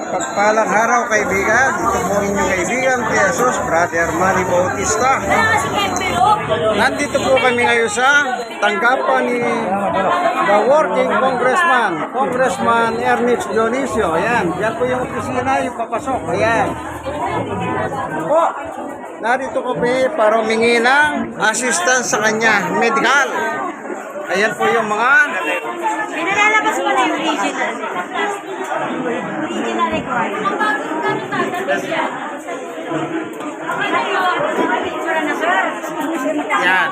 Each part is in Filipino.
Pagpalang araw kaibigan, ito po inyong kaibigan, Jesus, Brother Manny Bautista. Nandito po kami ngayon sa tanggapan ni the working Congressman Ernest Dionisio. Ayan, yan po yung opisina, yung papasok. Ayan. Po, narito kami para humingi ng assistance sa kanya, medical. Ayan po yung mga... Pinalalabas mo na yung original. Original record. Ang bagong ganun na, dali siya. Yan.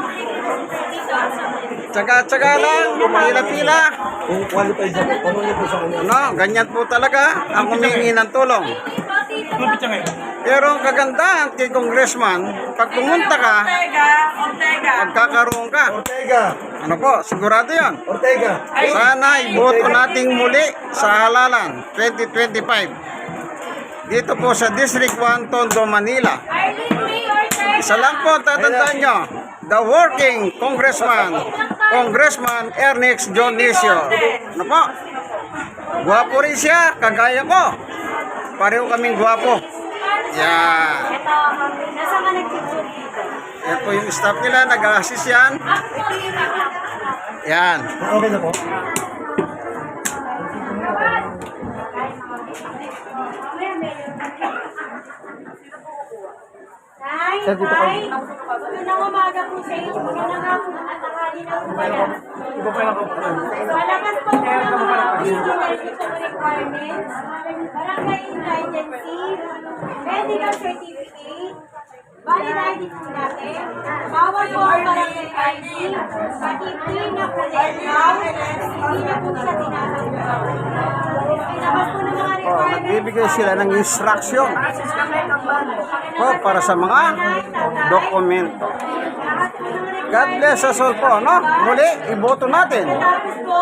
Tsaga-tsaga lang, pila-pila. Kung qualified ako, ano niyo po sa kanya? Ano, ganyan po talaga ang humingi ng tulong. Pero ang kagandahan kay Congressman, pag pumunta ka, magkakaroon ka. Ortega! Ano po, sigurado yan. Ortega! Sana iboto nating muli sa halalan 2025. Dito po sa District 1, Tondo, Manila. Isa lang po tatandaan nyo, the working Congressman Ernest Dionisio. Ano po? Gwapo rin siya, kagaya ko. Pareho kaming gwapo. Yan. Nasa ka nag-picture dito? Yan po yung staff nila, nag-assist yan. Yan. Okay na po? Sir, dito kayo. Magandang umaga po sa inyo. Magandang hapon at tanghali na po pala. Iba pa lang ako. Malakas po po ng mga original dito requirements. Barangay Indigency, medical certificate, valid ID po natin, bawal po ang barangay ID, pati na credential, hindi na po siya tinatanggap. Pinabas po ng mga Oh, requirements. nagbibigay sila ng instruction. Oh, para sa mga dokumento. God bless us all po, no? Muli, iboto natin. Tapos po,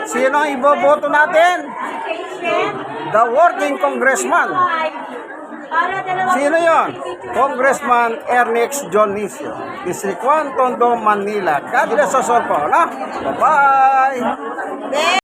Sino ang iboboto natin? patient, The working congressman. para dalawa Sino yon? Congressman Ernest Dionisio. District 1, Tondo, Manila. God bless us all po, no? Bye-bye!